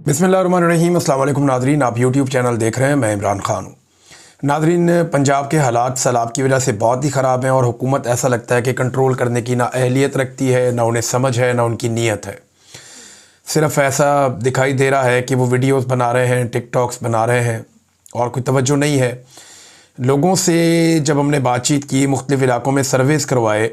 बिस्मिल्लाहिर्रहमानिर्रहीम। अस्सलाम वालेकुम नादरीन, आप यूट्यूब चैनल देख रहे हैं। मैं इमरान खान हूँ। नादरीन, पंजाब के हालात सैलाब की वजह से बहुत ही ख़राब हैं और हुकूमत ऐसा लगता है कि कंट्रोल करने की ना अहलियत रखती है, ना उन्हें समझ है, ना उनकी नीयत है। सिर्फ़ ऐसा दिखाई दे रहा है कि वो वीडियोस बना रहे हैं, टिकटॉक्स बना रहे हैं और कोई तवज्जो नहीं है। लोगों से जब हमने बातचीत की, मुख्तलिफ़ इलाक़ों में सर्वेस करवाए,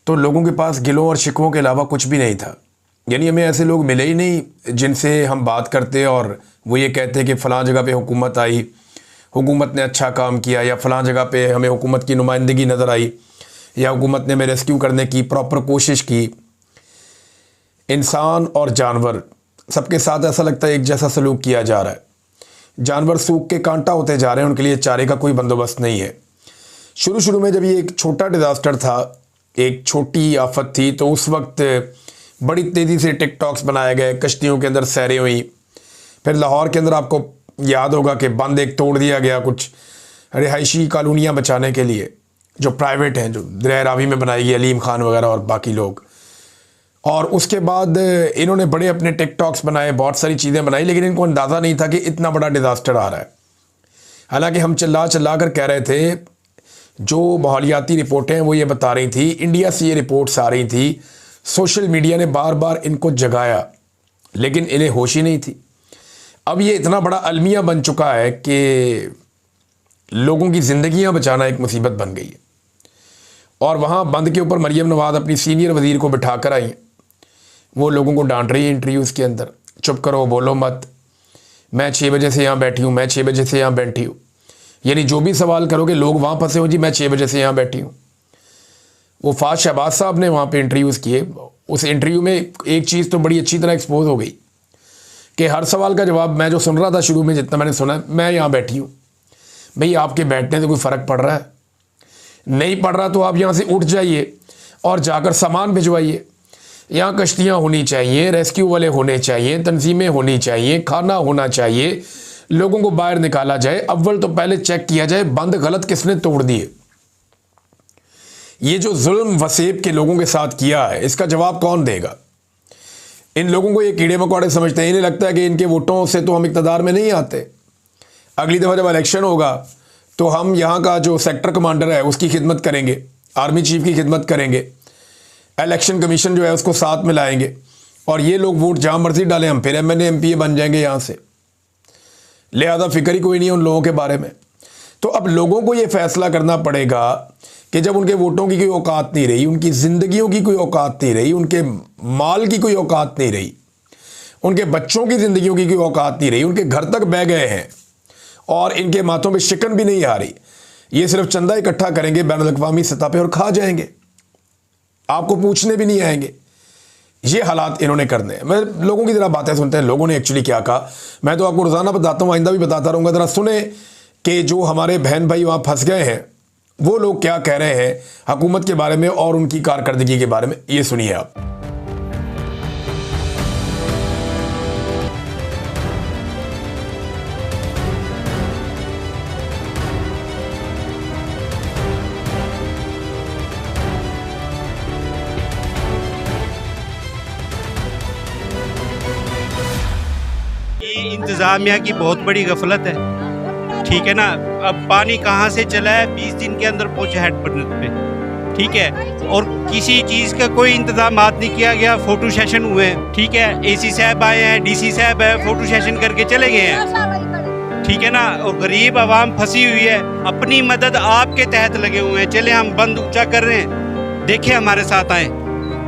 तो लोगों के पास गिलों और शिकवों के अलावा कुछ भी नहीं था। यानी हमें ऐसे लोग मिले ही नहीं जिनसे हम बात करते और वो ये कहते कि फ़लाँ जगह पे हुकूमत आई, हुकूमत ने अच्छा काम किया, या फ़लाँ जगह पे हमें हुकूमत की नुमाइंदगी नज़र आई, या हुकूमत ने हमें रेस्क्यू करने की प्रॉपर कोशिश की। इंसान और जानवर सबके साथ ऐसा लगता है एक जैसा सलूक किया जा रहा है। जानवर सूख के कांटा होते जा रहे हैं, उनके लिए चारे का कोई बंदोबस्त नहीं है। शुरू में जब ये एक छोटा डिज़ास्टर था, एक छोटी आफत थी, तो उस वक्त बड़ी तेज़ी से टिकटॉक्स बनाए गए, कश्तियों के अंदर सैरें हुई। फिर लाहौर के अंदर आपको याद होगा कि बंद एक तोड़ दिया गया कुछ रिहायशी कॉलोनियाँ बचाने के लिए, जो प्राइवेट हैं, जो दरिया रावी में बनाई गई, अलीम खान वगैरह और बाकी लोग। और उसके बाद इन्होंने बड़े अपने टिकटॉक्स बनाए, बहुत सारी चीज़ें बनाई, लेकिन इनको अंदाज़ा नहीं था कि इतना बड़ा डिज़ास्टर आ रहा है। हालांकि हम चिल्ला कर कह रहे थे, जो माहौलियाती रिपोर्टें वो ये बता रही थी, इंडिया से ये रिपोर्ट्स आ रही थी, सोशल मीडिया ने बार बार इनको जगाया, लेकिन इन्हें होश ही नहीं थी। अब ये इतना बड़ा अलमिया बन चुका है कि लोगों की ज़िंदगियां बचाना एक मुसीबत बन गई है। और वहाँ बंद के ऊपर मरियम नवाज़ अपनी सीनियर वज़ीर को बिठा कर आई हैं। वो लोगों को डांट रही है इंटरव्यूज़ के अंदर, चुप करो, बोलो मत, मैं 6 बजे से यहाँ बैठी हूँ, मैं 6 बजे से यहाँ बैठी हूँ। यानी जो भी सवाल करोगे लोग वहाँ फंसे हो, जी मैं 6 बजे से यहाँ बैठी हूँ। वो फाज शहबाज साहब ने वहाँ पे इंटरव्यूज़ किए। उस इंटरव्यू में एक चीज़ तो बड़ी अच्छी तरह एक्सपोज हो गई कि हर सवाल का जवाब मैं जो सुन रहा था शुरू में, जितना मैंने सुना, मैं यहाँ बैठी हूँ। भाई आपके बैठने से कोई फ़र्क पड़ रहा है? नहीं पड़ रहा तो आप यहाँ से उठ जाइए और जाकर सामान भिजवाइए। यहाँ कश्तियाँ होनी चाहिए, रेस्क्यू वाले होने चाहिए, तंजीमें होनी चाहिए, खाना होना चाहिए, लोगों को बाहर निकाला जाए। अव्वल तो पहले चेक किया जाए बंद गलत किसने तोड़ दिए। ये जो जुल्म वसेब के लोगों के साथ किया है, इसका जवाब कौन देगा? इन लोगों को ये कीड़े मकोड़े समझते हैं। इन्हें लगता है कि इनके वोटों से तो हम इक़्तिदार में नहीं आते। अगली दफ़ा जब इलेक्शन होगा तो हम यहाँ का जो सेक्टर कमांडर है उसकी खिदमत करेंगे, आर्मी चीफ की खिदमत करेंगे, इलेक्शन कमीशन जो है उसको साथ में लाएंगे, और ये लोग वोट जहाँ मर्जी डालें, हम फिर MNA MPA बन जाएंगे यहाँ से। लिहाजा फिक्र ही कोई नहीं है उन लोगों के बारे में। तो अब लोगों को ये फैसला करना पड़ेगा कि जब उनके वोटों की कोई औकात नहीं रही, उनकी ज़िंदगियों की कोई औकात नहीं रही, उनके माल की कोई औकात नहीं रही, उनके बच्चों की ज़िंदगियों की कोई औकात नहीं रही, उनके घर तक बह गए हैं और इनके माथों पे शिकन भी नहीं आ रही, ये सिर्फ चंदा इकट्ठा करेंगे बैनुल-अक़वामी सतह पे और खा जाएंगे, आपको पूछने भी नहीं आएंगे। ये हालात इन्होंने करने हैं। मैं लोगों की ज़रा बातें सुनते हैं, लोगों ने एक्चुअली क्या कहा। मैं तो आपको रोज़ाना बताता हूँ, आइंदा भी बताता रहूँगा। ज़रा सुने कि जो हमारे बहन भाई वहाँ फंस गए हैं वो लोग क्या कह रहे हैं हुकूमत के बारे में और उनकी कारकर्दगी के बारे में। ये सुनिए आप। ये इंतजामिया की बहुत बड़ी गफलत है, ठीक है ना। अब पानी कहाँ से चला है, 20 दिन के अंदर पहुंचा हेड पॉइंट पे, ठीक है। और किसी चीज़ का कोई इंतजाम नहीं किया गया। फोटो सेशन हुए हैं, ठीक है, AC साहब आए हैं, DC साहब है, फोटो सेशन करके चले गए हैं, ठीक है ना। और गरीब आवाम फंसी हुई है। अपनी मदद आपके तहत लगे हुए हैं। चले हम बंद ऊंचा कर रहे हैं, देखे हमारे साथ आए।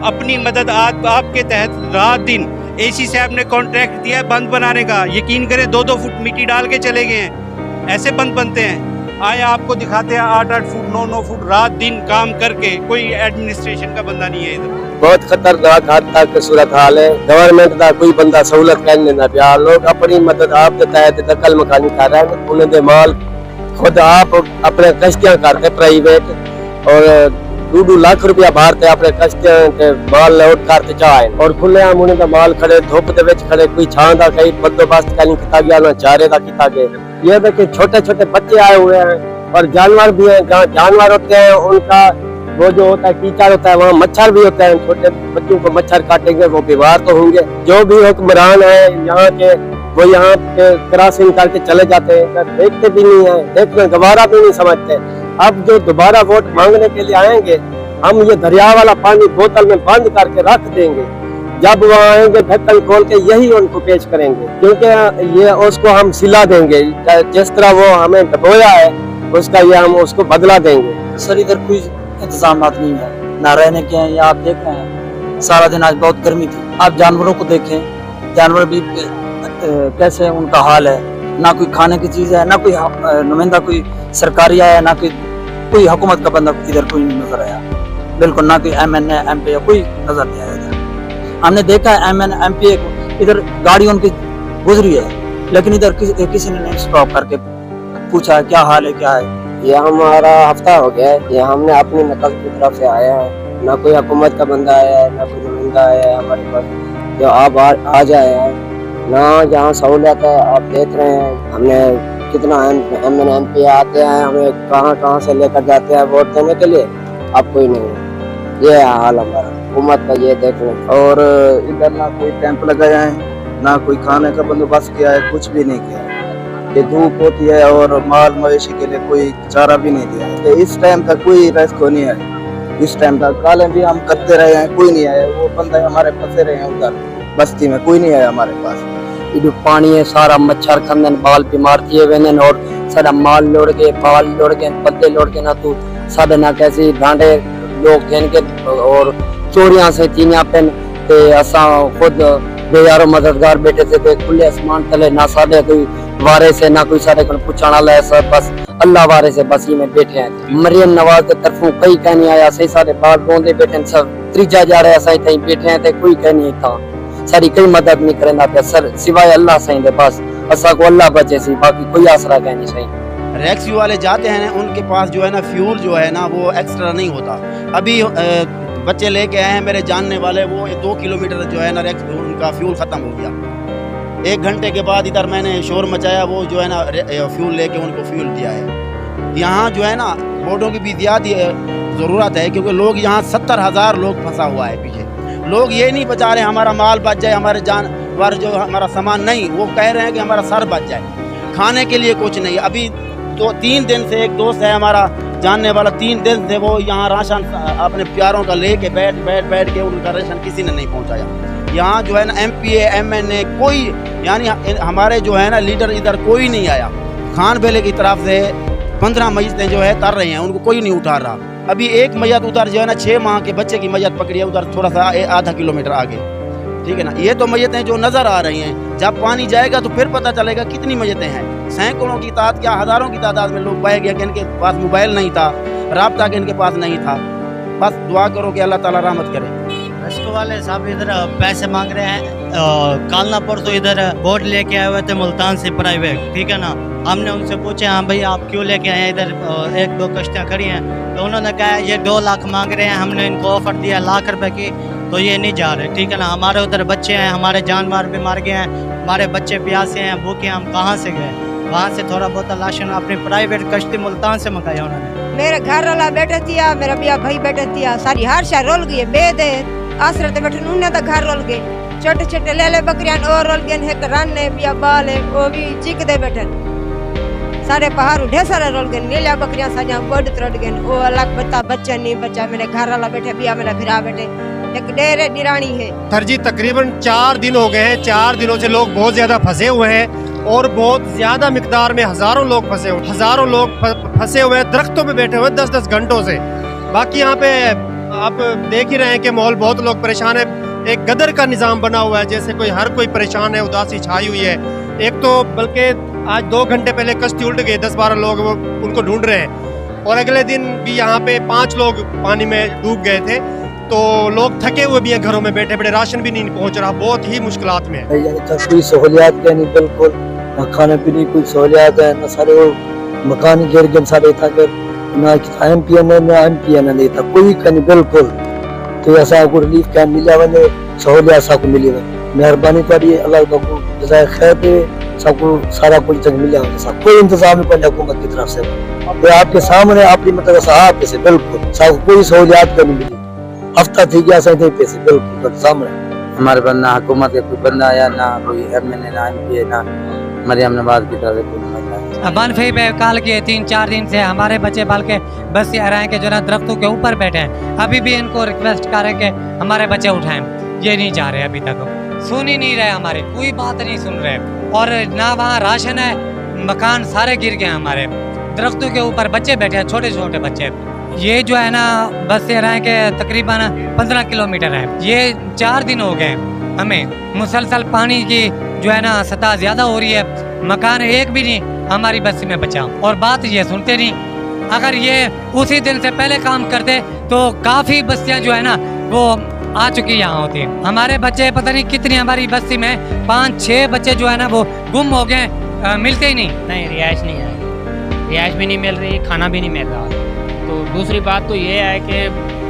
अपनी मदद आपके तहत रात दिन AC साहब ने कॉन्ट्रैक्ट दिया है बंद बनाने का। यकीन करें 2-2 फुट मिट्टी डाल के चले गए हैं। ऐसे बंद बनते हैं? आए आपको दिखाते हैं 8-8 फुट 9-9 फुट रात दिन काम करके। कोई एडमिनिस्ट्रेशन का बंदा नहीं है इधर। बहुत खतरनाक हद तक सूरत हाल है। गवर्नमेंट का कोई बंदा सहूलत करने ना पिया। लोग अपनी मदद आप तहत दखल मकानी कर रहे हैं। उन्हें माल खुद आप अपने कश्तियां करके प्राइवेट और 2-2 लाख रुपया भारते अपने कश्तियां के माल लोड करते चाहे और खुलेआम उन्हें माल खड़े धुप दे विच खड़े, कोई छां दा कहीं बंदोबस्त नहीं किया गया, ना चारे का किया गया। ये देखिए छोटे छोटे बच्चे आए हुए हैं और जानवर भी हैं। जहाँ जानवर होते हैं उनका वो जो होता है कीचड़ होता है, वहाँ मच्छर भी होता है, छोटे बच्चों को मच्छर काटेंगे वो बीमार तो होंगे। जो भी हुक्मरान है यहाँ के, वो यहाँ पे क्रॉसिंग करके चले जाते हैं, देखते भी नहीं है, देखने गवारा भी नहीं समझते। अब जो दोबारा वोट मांगने के लिए आएंगे, हम ये दरिया वाला पानी बोतल में बंद करके रख देंगे, जब वो आएंगे ढक्कन खोल के यही उनको पेश करेंगे, क्योंकि ये उसको हम सिला देंगे, जिस तरह वो हमें डबोया है उसका ये हम उसको बदला देंगे। सर इधर कोई इंतजाम नहीं है, ना रहने के हैं। या आप देख रहे हैं सारा दिन आज बहुत गर्मी थी, आप जानवरों को देखें, जानवर भी कैसे उनका हाल है, ना कोई खाने की चीज है, ना कोई नुमाइंदा कोई सरकारी आया, ना कोई हुकूमत का बंदा इधर कोई नजर आया, बिल्कुल ना कोई MNA MP कोई नजर नहीं आया इधर। हमने देखा है MNA MP इधर गाड़ी उनकी गुजरी है, लेकिन इधर किसी ने नहीं स्टॉप करके पूछा क्या हाल है, क्या है। ये हमारा हफ्ता हो गया है, ये हमने अपनी नकल की तरफ से आया है, ना कोई हुकूमत का बंदा आया है, ना कोई नुमाइंदा आया है हमारे पास जो आप आ जाए हैं, ना यहाँ सहूलियत है। आप देख रहे हैं हमने कितना MNA MP आते हैं, हमें कहाँ से लेकर जाते हैं वोट देने के लिए, अब कोई नहीं है। ये हाल हमारा हुकूमत का, ये देख लें। और इधर ना कोई कैंप लगाया है, ना कोई खाने का बंदोबस्त किया है, कुछ भी नहीं किया है। ये धूप होती है और माल मवेशी के लिए कोई चारा भी नहीं दिया है। तो इस टाइम तक कोई रेस्क्यू नहीं है, इस टाइम तक कालें भी हम करते रहे हैं, कोई नहीं आया। वो बंदे हमारे फंसे रहे हैं उधर बस्ती में, कोई नहीं आया हमारे पास। जो पानी है सारा मच्छर खंदन बाल बीमार किए हुए ने, और सारा माल लोड़ के बाल लोड़ के पत्ते लोड़ के, ना तो साढ़े ना कैसी डांडे लोग खेन के और चोरियां से तीनिया पेन ते असा खुद बेयारो मददगार बैठे थे ते खुले आसमान तले, ना साढ़े कोई वारे से, ना कोई साढ़े को पूछने वाला है, सब बस अल्लाह वारे से बस ये में बैठे हैं। मरियम नवाज के तरफों कई कह नहीं आया, सही सारे बाल रोंदे बैठे, सब त्रीजा जा रहे सही थी बैठे हैं, कोई कह नहीं था, सारी कोई मदद नहीं करना पे सर सिवाय अल्लाह सही दे, बस असा को अल्लाह बचे सी, बाकी कोई आसरा कह नहीं सही। रेस्क्यू वाले जाते हैं ना, उनके पास जो है ना फ्यूल जो है ना वो एक्स्ट्रा नहीं होता। अभी बच्चे लेके आए हैं मेरे जानने वाले, वो 2 किलोमीटर जो है ना उनका फ्यूल ख़त्म हो गया। 1 घंटे के बाद इधर मैंने शोर मचाया, वो जो है ना फ्यूल लेके उनको फ्यूल दिया है। यहाँ जो है ना बोटों की भी ज़्यादा ज़रूरत है, क्योंकि लोग यहाँ 70,000 लोग फंसा हुआ है पीछे। लोग ये नहीं बचा रहे हमारा माल बच जाए, हमारे जानवर जो हमारा सामान, नहीं, वो कह रहे हैं कि हमारा सर बच जाए। खाने के लिए कुछ नहीं। अभी 3 दिन से एक दोस्त है हमारा जानने वाला, 3 दिन से वो यहाँ राशन अपने प्यारों का लेके बैठ के उनका राशन किसी ने नहीं पहुँचाया। यहाँ जो है ना MPA MNA कोई, यानी हमारे जो है ना लीडर इधर कोई नहीं आया। खान बेले की तरफ से 15 मैयतें जो है तर रहे हैं, उनको कोई नहीं उठा रहा। अभी एक मैयत उधर जो है ना 6 माह के बच्चे की मैयत पकड़ी है, उधर थोड़ा सा आधा किलोमीटर आगे, ठीक है ना। ये तो मैयतें जो नज़र आ रही हैं, जब पानी जाएगा तो फिर पता चलेगा कितनी मैयतें हैं। सैकड़ों की तादाद, क्या हज़ारों की तादाद में लोग बह गए कि इनके पास मोबाइल नहीं था, राब्ता के इनके पास नहीं था। बस दुआ करो कि अल्लाह ताला रहमत करे। रेस्क्यू वाले साहब इधर पैसे मांग रहे हैं। कालना पर तो इधर बोट लेके आए हुए थे मुल्तान से प्राइवेट, ठीक है ना। हमने उनसे पूछे हाँ भाई आप क्यों लेके आए हैं, इधर 1-2 कश्तियाँ खड़ी हैं, तो उन्होंने कहा ये 2 लाख मांग रहे हैं। हमने इनको ऑफर दिया लाख रुपए की, तो ये नहीं जा रहे, ठीक है ना। हमारे उधर बच्चे हैं, हमारे जानवर भी मार गए हैं, हमारे बच्चे प्यासे हैं, भूखे, हम कहाँ से गए। वहाँ से थोड़ा बहुत राशन अपनी प्राइवेट कश्ती मुल्तान से मंगाया उन्होंने। मेरे घर वाला बैठे थिया, मेरा बिया भाई बैठे थिया, सारी हर शा रोल गई बेदे आसरे ते बैठे उन्हें तो घर रोल गए, छोटे छोटे ले बकरियां और रोल गए, एक रन है बिया बाल है वो भी चिक दे बैठे, सारे पहाड़ ढेर सारे रोल गए, नीला बकरियां साजा बड़ त्रट गए। वो अलग बता बच्चा नहीं बचा, मेरे घर वाला बैठे बिया, मेरा फिरा बैठे, एक डेरे निरानी है। सर जी तकरीबन 4 दिन हो गए हैं, 4 दिनों से लोग बहुत ज्यादा फंसे हुए हैं और बहुत ज्यादा मिकदार में हजारों लोग फंसे हुए, हजारों लोग फंसे हुए हैं, दरख्तों पे बैठे हुए 10-10 घंटों से। बाकी यहाँ पे आप देख ही रहे हैं कि माहौल, बहुत लोग परेशान है। एक गदर का निज़ाम बना हुआ है, जैसे हर कोई परेशान है, उदासी छाई हुई है। एक तो बल्कि आज 2 घंटे पहले कश्ती उल्ट गई, 10-12 लोग वो उनको ढूंढ रहे हैं, और अगले दिन भी यहाँ पे 5 लोग पानी में डूब गए थे। तो लोग थके हुए भी हैं, घरों में बैठे बैठे, राशन भी नहीं पहुँच रहा, बहुत ही मुश्किलात में है। कोई सहूलियात क्या नहीं, बिल्कुल ना खाने पीने की कोई सहूलियात है, ना सारे वो मकान गिर गए सारे था, ना MPN ना MPN नहीं था, कोई नहीं बिल्कुल। तो ऐसा को रिलीफ कैंप मिला वने, सहूलियात को मिली, मेहरबानी करिए, अल्लाह को जज़ाए खैर दे। सबको सारा कुछ तक मिला सब, कोई इंतजाम नहीं पड़ा हुकूमत की तरफ से। तो आपके सामने अपनी मतलब साहब पैसे बिल्कुल सब कोई सहूलियात नहीं मिली, हफ्ता थी गया सही पैसे बिल्कुल सामने। हमारे पास ना हुकूमत के कोई बंदा आया, ना कोई एमएलए, ना एमपी, ना मरियम नवाज की तरह कोई बनफी पे काल के 3-4 दिन से हमारे बच्चे बाल के बस ये रहे हैं कि जो ना दरख्तों के ऊपर बैठे हैं। अभी भी इनको रिक्वेस्ट करें कि हमारे बच्चे उठाएं, ये नहीं जा रहे, अभी तक सुन ही नहीं रहे, हमारे कोई बात नहीं सुन रहे। और ना वहाँ राशन है, मकान सारे गिर गए हमारे, दरख्तों के ऊपर बच्चे बैठे हैं, छोटे छोटे बच्चे। ये जो है ना बस ये रहे कि तकरीबन 15 किलोमीटर है, ये 4 दिन हो गए हमें मुसलसल पानी की जो है ना सतह ज़्यादा हो रही है, मकान एक भी नहीं हमारी बस्ती में बचा। और बात ये सुनते नहीं, अगर ये उसी दिन से पहले काम करते तो काफ़ी बस्तियां जो है ना वो आ चुकी यहाँ होती। हमारे बच्चे पता नहीं कितनी, हमारी बस्ती में 5-6 बच्चे जो है ना वो गुम हो गए, मिलते ही नहीं। रिहाइश नहीं है, रिहाइश भी नहीं मिल रही, खाना भी नहीं मिल रहा। तो दूसरी बात तो ये है कि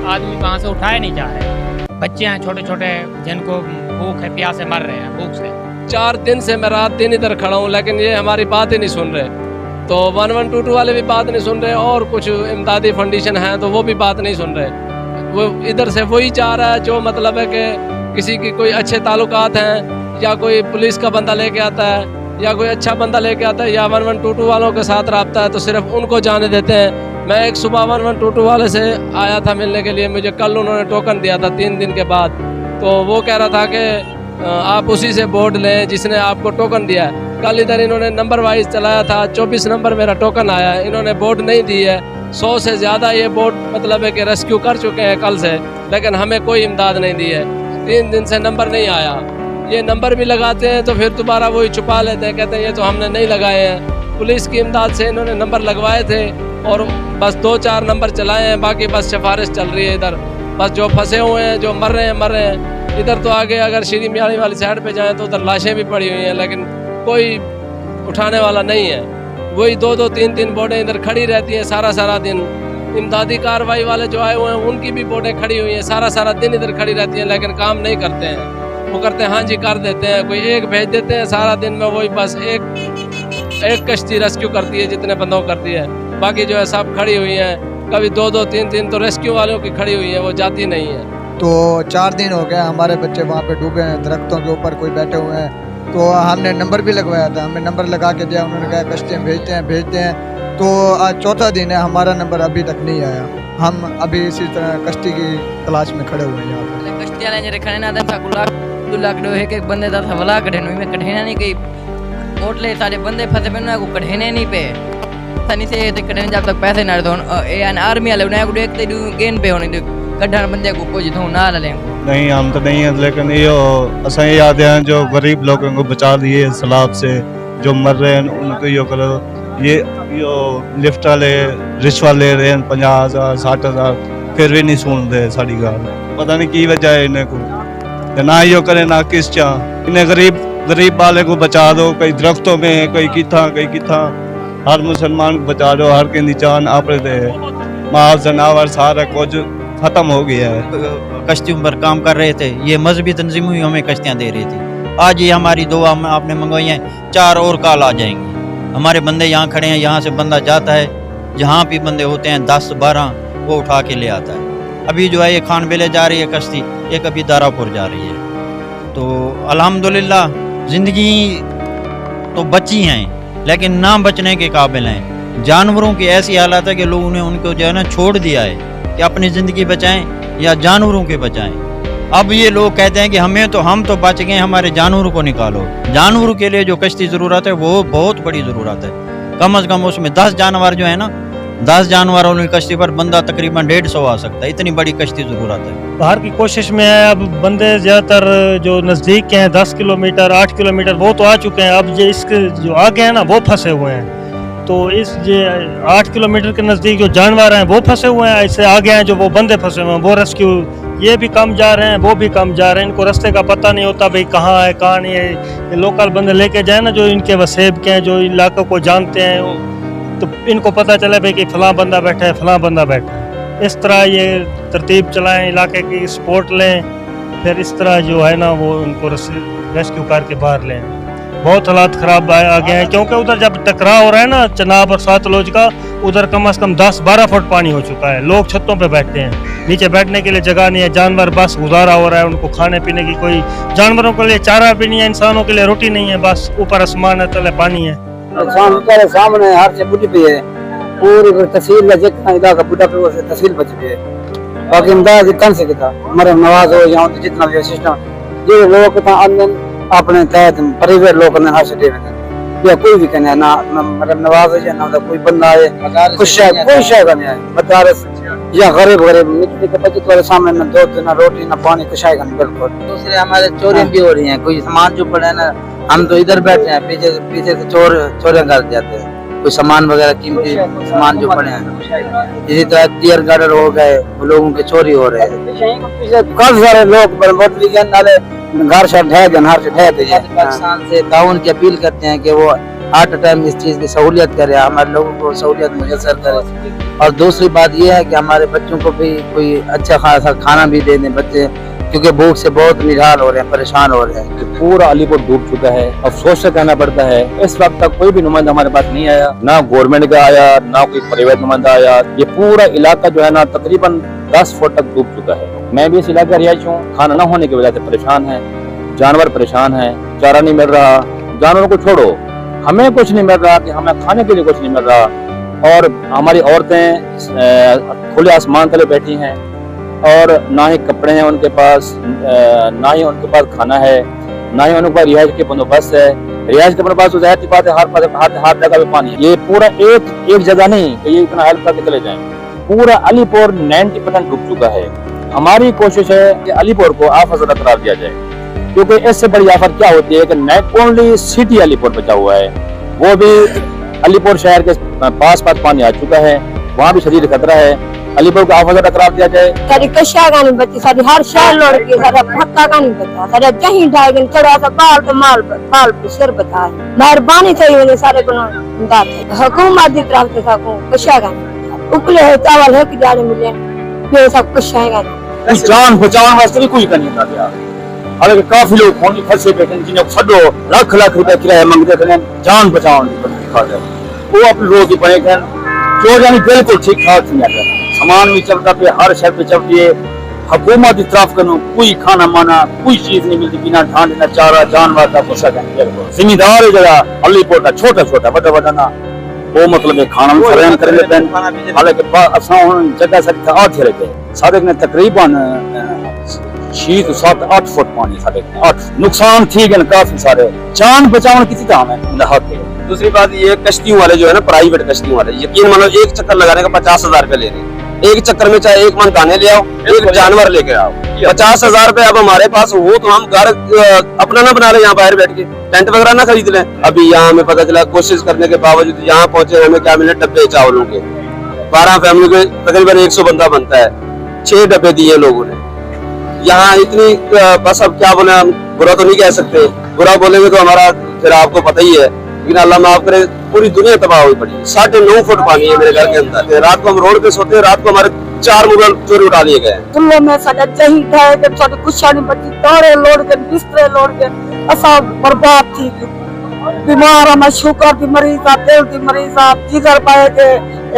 आदमी वहाँ से उठाए नहीं जा रहे, बच्चे हैं छोटे छोटे जिनको भूख है, प्यास से मर रहे हैं भूख से। 4 दिन से मैं रात दिन इधर खड़ा हूँ, लेकिन ये हमारी बात ही नहीं सुन रहे। तो 1122 वाले भी बात नहीं सुन रहे, और कुछ इमदादी फाउंडेशन हैं तो वो भी बात नहीं सुन रहे। वो इधर से वही चाह रहा है जो मतलब है कि किसी की कोई अच्छे ताल्लुकात हैं, या कोई पुलिस का बंदा लेके आता है, या कोई अच्छा बंदा लेके आता है, या 1122 वालों के साथ रब्ता है तो सिर्फ उनको जाने देते हैं। मैं एक सुबह 1122 वाले से आया था मिलने के लिए, मुझे कल उन्होंने टोकन दिया था 3 दिन के बाद। तो वो कह रहा था कि आप उसी से बोर्ड लें जिसने आपको टोकन दिया है। कल इधर इन्होंने नंबर वाइज चलाया था, 24 नंबर मेरा टोकन आया है, इन्होंने बोर्ड नहीं दी है। 100 से ज़्यादा ये बोर्ड मतलब है कि रेस्क्यू कर चुके हैं कल से, लेकिन हमें कोई इमदाद नहीं दी है। 3 दिन से नंबर नहीं आया। ये नंबर भी लगाते हैं तो फिर दोबारा वही छुपा लेते हैं, कहते हैं ये तो हमने नहीं लगाए हैं। पुलिस की इमदाद से इन्होंने नंबर लगवाए थे और बस 2-4 नंबर चलाए हैं, बाकी बस सिफारिश चल रही है। इधर बस जो फंसे हुए हैं, जो मर रहे हैं। इधर तो आगे अगर श्री मियाणी वाली साइड पे जाएं तो उधर लाशें भी पड़ी हुई हैं, लेकिन कोई उठाने वाला नहीं है। वही 2-2, 3-3 बोटें इधर खड़ी रहती हैं सारा दिन। इमदादी कार्रवाई वाले जो आए हुए हैं उनकी भी बोटें खड़ी हुई हैं, सारा दिन इधर खड़ी रहती हैं, लेकिन काम नहीं करते हैं। वो करते हैं हाँ जी कर देते हैं, कोई एक भेज देते हैं, सारा दिन में वही बस एक कश्ती रेस्क्यू करती है जितने बंदों को करती है, बाकी जो है सब खड़ी हुई हैं। कभी 2-2, 3-3 तो रेस्क्यू वालों की खड़ी हुई है, वो जाती नहीं है। तो 4 दिन हो गए हमारे बच्चे वहाँ पे डूबे हैं, दरख्तों के ऊपर कोई बैठे हुए हैं। तो हमने नंबर भी लगवाया था, हमने नंबर लगा के दिया, उन्होंने कहा कश्तियाँ भेजते हैं। तो आज 4था दिन है, हमारा नंबर अभी तक नहीं आया। हम अभी इसी तरह कश्ती की तलाश में खड़े हुए हैं यहाँ पे। कश्तियाँ लेने रखने ना था एक बंदे था वला कढ़े में कढ़ेना नहीं गई ओटले सारे बंदे फंसे पे ना को कढ़ेने नहीं पे तनी से ते कढ़ने जब तक पैसे ना दो ए एन आर्मी वाले उन्हें को देखते दू गेन पे होने दो कढ़न बंदे को पोज दो ना ले नहीं। हम तो नहीं है, लेकिन ये असा याद है जो गरीब लोगों को बचा दिए सैलाब से, जो मर रहे हैं उनको यो करो। ये लिफ्ट वाले रिश्वत ले रहे हैं 50,000 60,000, फिर भी नहीं सुन रहे साड़ी गाल। पता नहीं की वजह है इन्हें को, ना यो करे ना किस चाह। इन्हें गरीब वाले को बचा दो, कई दरख्तों में, कई किथा। हर मुसलमान को बचा दो, हर की जान आपरे दे। माल जनावर सारा कुछ खत्म हो गया है। कश्तियों पर काम कर रहे थे, ये मजहबी तंजीम ही हमें कश्तियाँ दे रही थी। आज ये हमारी दुआ में आपने मंगवाई हैं, 4 और काल आ जाएंगी। हमारे बंदे यहाँ खड़े हैं, यहाँ से बंदा जाता है, जहाँ भी बंदे होते हैं 10-12 वो उठा के ले आता है। अभी जो है ये खान बेले जा रही है कश्ती, ये कभी दारापुर जा रही है। तो अल्हम्दुलिल्लाह ज़िंदगी तो बची हैं, लेकिन ना बचने के काबिल हैं। जानवरों की ऐसी हालत है कि लोगों ने उनको जो है ना छोड़ दिया है कि अपनी ज़िंदगी बचाएं या जानवरों के बचाएं। अब ये लोग कहते हैं कि हम तो बच गए, हमारे जानवरों को निकालो। जानवरों के लिए जो कश्ती ज़रूरत है वो बहुत बड़ी ज़रूरत है। कम से कम उसमें 10 जानवर जो है ना, 10 जानवरों वाली कश्ती पर बंदा तकरीबन 150 आ सकता है, इतनी बड़ी कश्ती ज़रूरत है। बाहर की कोशिश में है। अब बंदे ज़्यादातर जो नज़दीक के हैं 10 किलोमीटर 8 किलोमीटर वो तो आ चुके हैं। अब जो इसके जो आगे हैं ना वो फंसे हुए हैं। तो इस ये 8 किलोमीटर के नज़दीक जो जानवर हैं वो फंसे हुए हैं, इससे आगे हैं जो वो बंदे फंसे हुए हैं, वो रेस्क्यू ये भी कम जा रहे हैं, वो भी कम जा रहे हैं। इनको रास्ते का पता नहीं होता भाई कहाँ है कहाँ नहीं है। ये लोकल बंदे लेके जाए ना जो इनके वसेब के हैं, जो इलाकों को जानते हैं, तो इनको पता चले भाई कि फ़लाँ बंदा बैठा है, फ़लाँ बंदा बैठा है। इस तरह ये तरतीब चलाएं, इलाके की सपोर्ट लें, फिर इस तरह जो है ना वो उनको रेस्क्यू करके बाहर लें। बहुत हालात खराब आ गए हैं, क्योंकि उधर जब टकराव हो रहा है ना चनाब और सतलुज का, उधर कम से कम 10-12 फुट पानी हो चुका है। लोग छतों पे बैठते हैं, नीचे बैठने के लिए जगह नहीं है, जानवर बस गुजारा हो रहा है, उनको खाने पीने की कोई, जानवरों के लिए चारा भी नहीं है, इंसानों के लिए रोटी नहीं है, बस ऊपर आसमान है, तले पानी है। सामने हर से बुढ़ी पे है पूरी तहसील का जितना इलाका बुढ़ा पे से तहसील बच पे है, बाकी इमदाद कन से किता मरम नवाज हो यहाँ तो जितना भी सिस्टम जो लोग था अपने तहत परिवार लोग ने हर से दे या कोई भी कहना ना मरम नवाज है ना कोई बंदा है खुश है कोई शायद नहीं है मदारस या गरीब निकले के बच्चे तुम्हारे सामने ना दूध ना रोटी ना पानी कुछ आएगा नहीं बिल्कुल। दूसरे हमारे चोरियां भी हो रही हैं, कोई सामान जो पड़ा है ना हम तो इधर बैठे हैं, पीछे से चोरियां कर जाते हैं, कोई सामान वगैरह कीमती सामान जो पड़े हैं। इसी तरह टीयर गार्डर हो गए, लोगों के चोरी हो रहे हैं, काफी सारे लोग नाले घर से ढह पाकिस्तान से ताउन की अपील करते हैं कि वो हर टाइम इस चीज की सहूलियत करे, हमारे लोगों को सहूलियत मुयसर करे। और दूसरी बात ये है कि हमारे बच्चों को भी कोई अच्छा खासा खाना भी दे दें बच्चे, क्योंकि भूख से बहुत निढाल हो रहे हैं, परेशान हो रहे हैं। पूरा अलीपुर डूब चुका है, अफसोस से कहना पड़ता है इस वक्त तक कोई भी नुमाइंदा हमारे पास नहीं आया, ना गवर्नमेंट का आया ना कोई प्राइवेट नुमाइंदा आया। ये पूरा इलाका जो है ना तकरीबन 10 फुट तक डूब चुका है। मैं भी इस इलाके का रिहायशी हूँ, खाना न होने की वजह से परेशान है, जानवर परेशान है, चारा नहीं मिल रहा, जानवरों को छोड़ो हमें कुछ नहीं मिल रहा कि हमें खाने के लिए कुछ नहीं मिल रहा, और हमारी औरतें खुले आसमान तले बैठी हैं और ना ही कपड़े हैं उनके पास, ना ही उनके पास खाना है, ना ही उनके पास रिहायश के बंदोबस्त है। रिहायश के बंदोबस्त तो जाहिर सी बात है हर जगह पे पानी है। ये पूरा एक जगह नहीं कि ये इतना हेल्प करके चले जाएं, पूरा अलीपुर 90% डूब चुका है। हमारी कोशिश है कि अलीपुर को आफत करार दिया जाए, क्योंकि इससे बड़ी आफत क्या होती है कि नॉट ओनली सिटी अलीपुर बचा हुआ है, वो भी अलीपुर शहर के पास पानी आ चुका है, वहाँ भी शदीद खतरा है। अलीपुर को आफत करार दिया जाए। सारी कशा का नहीं बची, सारी हर शहर लौट गई, सारा भक्का का नहीं बचा, सारा जहीं ढाई गई, थोड़ा सा बाल तो बाल पे सिर बचा है। मेहरबानी चाहिए सारे को हुकूमत की तरफ से सकूं कशा का नहीं उपले है, चावल है कि जाने मिले ये सब कुछ आएगा। जान बचाने वास्ते भी कोई करनी था, हालांकि काफी लोग फोन फंसे बैठे जिन्हें छो लाख रुपए किराया मंगते थे जान बचाने वो अपने रोज ही पड़े चोर यानी बिल्कुल ठीक ठाक सामान भी चलता पे, हर शहर पे चलती है। हुकूमत की तरफ कोई खाना माना कोई चीज नहीं मिलती, बिना ढांड ना चारा जानवर का कुछ जिम्मेदार है जगह अलीपुर का छोटा छोटा बड़ा ना वो मतलब खाना फराहम कर लेते हैं। हालांकि जगह सर आठ रहे सारे ने तकरीबन 6-7-8 फुट पानी सारे 8 नुकसान ठीक है काफी सारे, जान बचाव किसी काम है हक है। दूसरी बात ये कश्तियों वाले जो है ना प्राइवेट कश्तियों वाले यकीन मानो एक चक्कर लगाने का 50,000 रुपए ले रहे हैं, एक चक्कर में चाहे एक मन दाने ले आओ एक जानवर लेके आओ, 50,000 रुपए अब हमारे पास हो तो हम घर अपना ना बना ले, यहाँ बाहर बैठ के टेंट वगैरह ना खरीद लें। अभी यहाँ हमें पता चला कोशिश करने के बावजूद यहाँ पहुंचे हमें क्या मिले डब्बे चावलों के, 12 फैमिली के तकरीबन 100 बंदा बनता है, 6 डब्बे दिए लोगों ने यहाँ इतनी। बस अब क्या बोले, हम बुरा तो नहीं कह सकते, बुरा बोलेंगे तो हमारा फिर आपको पता ही है, लेकिन अल्लाह माफ करे पूरी दुनिया तबाह हुई पड़ी। 9.5 फुट पानी है मेरे घर के अंदर, रात को हम रोड पे सोते हैं, रात को हमारे 4 मुगल चोरी उठा लिए गए। चुल्लो में साडा जही ठाए के साडे कुछ नहीं बची, तोड़े लोड के बिस्तरे लोड के असा बर्बाद थी। बीमार हम शुगर की मरीज आ, दिल की मरीज आ, जिगर पाए के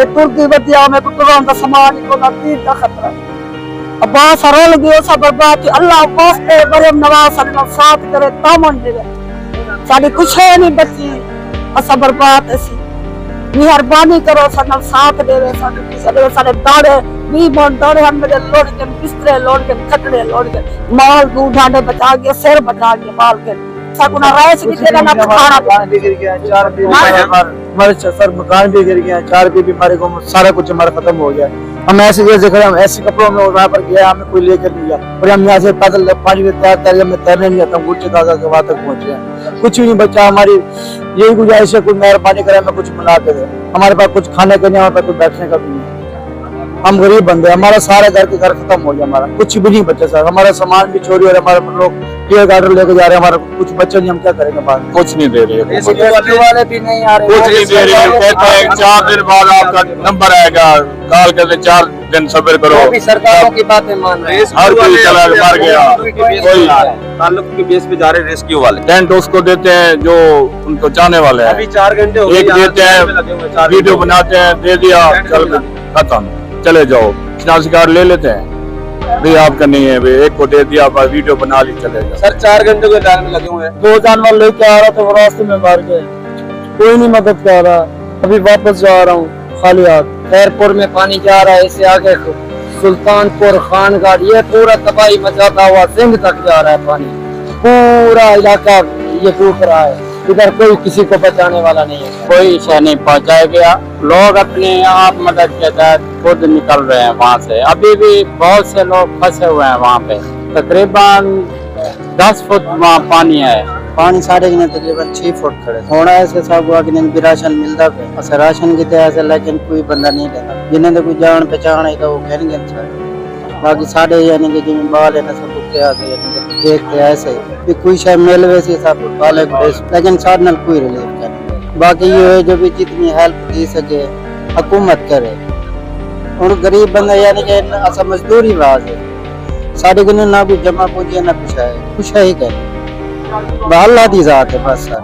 ए तुर्दी बदिया में कुतरां दा सामान को ना तीर का खतरा अब्बा सरल गयो सब बर्बाद थी। अल्लाह वास्ते मरियम नवाज सल्लल्लाहु साथ करे तामन दे साडी कुछ नहीं बची, असा बर्बाद असी मेहरबानी करो सनल साथ देवे साडे दाड़े 20 मन दाड़े हम मेरे लोड के बिस्तरे लोड के खटड़े लोड के माल दूध ढांडे बचा गया, सिर बचा गया माल के सकुना राइस की जगह ना खाना भी गिर गया, 4 भी हमारे सर मकान भी गिर गया, 4 भी हमारे को सारा कुछ हमारा खत्म हो गया। हम ऐसे जैसे खड़े, हम ऐसे कपड़ों में वहाँ पर गया, हमें कोई लेकर नहीं गया और हम यहाँ से पैदल पानी में तैर हमें तैरने नहीं आता, गुच्चे दादा के वहाँ तक पहुँचे हैं, कुछ भी नहीं बचा। हमारी यही गुजारिश है कोई मेहरबानी करे हमें कुछ मिला के दे, हमारे पास कुछ खाने के नहीं, हमारे पास कुछ बैठने का भी नहीं। हम गरीब बंदे, हमारा सारे घर के घर खत्म हो गया, हमारा कुछ भी नहीं बचा सर, हमारा सामान भी चोरी हो रहा है, हमारे लोग टीयर गार्डर लेके जा रहे हैं, हमारा कुछ बच्चे नहीं, हम क्या करेंगे बाद? कुछ नहीं दे रही है, वाले भी नहीं आ रहे, कुछ नहीं दे रही है। कहते हैं 4 दिन बाद आपका नंबर आएगा, कॉल करते 4 दिन सब्र करो। अभी सरकारों की बातें मान रहे हैं, हर कोई चला मर गया, कोई ताल्लुक के बेस पे जा रहे रेस्क्यू वाले। टेंट उसको देते हैं जो उनको चाहने वाले हैं। अभी 4 घंटे हो गए, एक देते हैं, वीडियो बनाते हैं, दे दिया, चल खत्म, चले जाओ, शनाख्ती कार्ड ले लेते हैं, भाई आपका नहीं है, भाई एक को दे दिया, वीडियो बना ली, चले जाओ। सर 4 घंटे के लाइन में लगे हुए हैं। 2 जानवर लेके आ रहा था, वो रास्ते में मार गए, कोई नहीं मदद कर रहा। अभी वापस जा रहा हूँ खाली हाथ। खैरपुर में पानी जा रहा है, इससे आगे सुल्तानपुर, खानगढ़, ये पूरा तबाही मचाता हुआ सिंध तक जा रहा है पानी, पूरा इलाका ये डूब रहा है, इधर कोई किसी को बचाने वाला नहीं है, कोई शय नहीं पहुंचाया गया। लोग अपने आप मदद के तहत खुद निकल रहे हैं वहाँ से। अभी भी बहुत से लोग फंसे हुए हैं वहाँ पे, तकरीबन 10 फुट वहाँ पानी है। पानी साढ़े किने तकरीबन 6 फुट खड़े थोड़ा ऐसे सब हुआ कि भी राशन मिलता पे अच्छा राशन की तरह से, लेकिन कोई बंदा नहीं देता, जिन्हें तो कोई जान पहचान है तो वो कहेंगे बाकी साढ़े यानी कि जिन बाल है ना सब के आते यानी देखते ऐसे कि कोई शायद मेल वैसे सब पाले, लेकिन साढ़े नाल कोई रिलीफ नहीं। बाकी ये है जो भी जितनी हेल्प दे सके हुकूमत करे, और गरीब बंदा यानी कि ऐसा मजदूरी बात है, साढ़े किने ना भी जमा पूंजी ना कुछ है ही करे, अल्लाह दी जात है बस सर,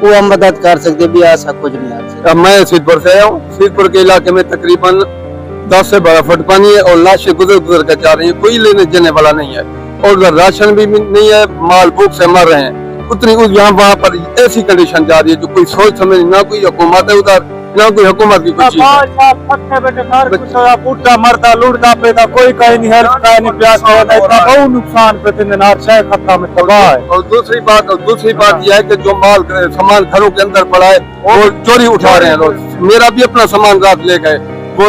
वो हम मदद कर सकते भी, ऐसा कुछ नहीं आ सकता। मैं सीधपुर से आया हूँ। सीधपुर के इलाके में तकरीबन 10 से 12 फुट पानी है और लाशें गुजर कर जा रही है, कोई लेने देने वाला नहीं है, और उधर राशन भी नहीं है, माल भूख से मर रहे हैं। उतनी यहाँ वहाँ पर ऐसी कंडीशन जा रही है जो कोई सोच समझ, ना कोई हुकूमत है उधर, ना कोई हुकूमत की कुछ चीज मरता लुटता पेता, कोई कहीं नहीं हेल्प का नहीं प्यास बहुत नुकसान पे खत्ता में तबाह है। और दूसरी बात यह है कि जो माल सामान घरों के अंदर पड़ा है वो चोरी उठा रहे हैं लोग। मेरा भी अपना सामान रात ले गए, वो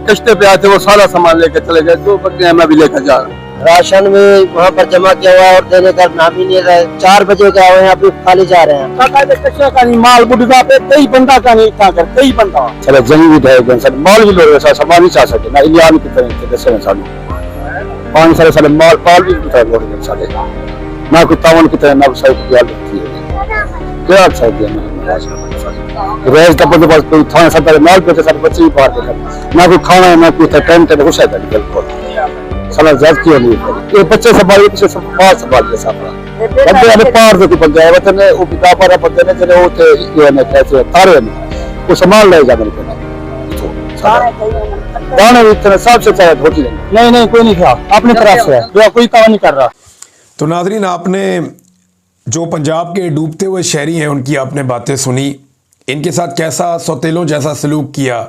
कश्ते पे आए थे, वो सारा सामान लेके चले गए, 2 बकरियां मैं भी लेकर जा रहा हूँ। राशन में वहाँ पर जमा किया हुआ है और देने का नाम ही नहीं रहा। 4 बजे के आए हैं, अभी खाली जा रहे हैं। माल बुढ़ा पे कई बंदा का नहीं था, कई बंदा चलो जंग भी ढहे सर, माल भी लोग सामान नहीं चाह सकते ना, इंडिया में कितने दसे साल 5 साल साल माल पाल भी साढ़े ना कोई तावन की तरह ना साइड है क्या चाहिए रेज का बस कोई थाना सत्ता माल पे सारे बच्चे भी पार कर ना कोई खाना है, ना कोई टाइम टेबल कुछ है बिल्कुल साला जज क्यों नहीं ये बच्चे संभाल पीछे संभाल के सामने बंदे ने पार से बन जाए वतन ने वो पिता पर बंदे ने चले होते ये ने कैसे तारे में वो संभाल ले जा मेरे को दाने इतने सबसे चाहे होती नहीं कोई नहीं खा अपनी तरफ से है, कोई काम नहीं कर रहा। तो नाज़रीन, आपने जो पंजाब के डूबते हुए शहरी हैं उनकी आपने बातें सुनी, इनके साथ कैसा सौतेलों जैसा सलूक किया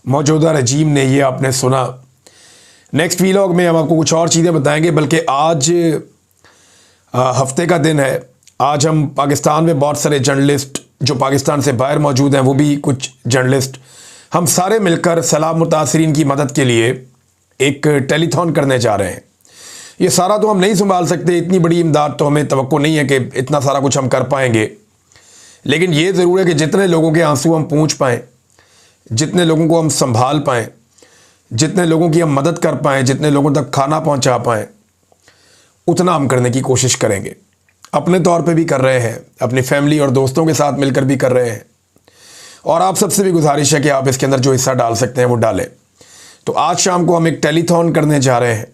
मौजूदा रजीम ने, ये आपने सुना। नेक्स्ट वीलॉग में हम आपको कुछ और चीज़ें बताएंगे, बल्कि आज हफ्ते का दिन है। आज हम पाकिस्तान में बहुत सारे जर्नलिस्ट जो पाकिस्तान से बाहर मौजूद हैं, वो भी कुछ जर्नलिस्ट, हम सारे मिलकर सैलाब मुतासरीन की मदद के लिए एक टेलीथॉन करने जा रहे हैं। ये सारा तो हम नहीं संभाल सकते, इतनी बड़ी इमदाद तो हमें तवक्को नहीं है कि इतना सारा कुछ हम कर पाएंगे, लेकिन ये ज़रूर है कि जितने लोगों के आंसू हम पूंछ पाएँ, जितने लोगों को हम संभाल पाएँ, जितने लोगों की हम मदद कर पाएँ, जितने लोगों तक खाना पहुंचा पाएँ, उतना हम करने की कोशिश करेंगे। अपने तौर पे भी कर रहे हैं, अपनी फैमिली और दोस्तों के साथ मिलकर भी कर रहे हैं, और आप सबसे भी गुजारिश है कि आप इसके अंदर जो हिस्सा डाल सकते हैं वो डालें। तो आज शाम को हम एक टेलीथॉन करने जा रहे हैं,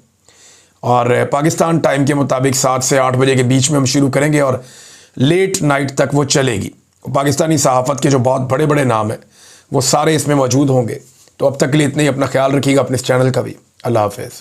और पाकिस्तान टाइम के मुताबिक 7 से 8 बजे के बीच में हम शुरू करेंगे और लेट नाइट तक वो चलेगी। पाकिस्तानी सहाफ़त के जो बहुत बड़े बड़े नाम हैं वो सारे इसमें मौजूद होंगे। तो अब तक के लिए इतना ही, अपना ख्याल रखिएगा, अपने इस चैनल का भी। अल्लाह हाफ़िज़।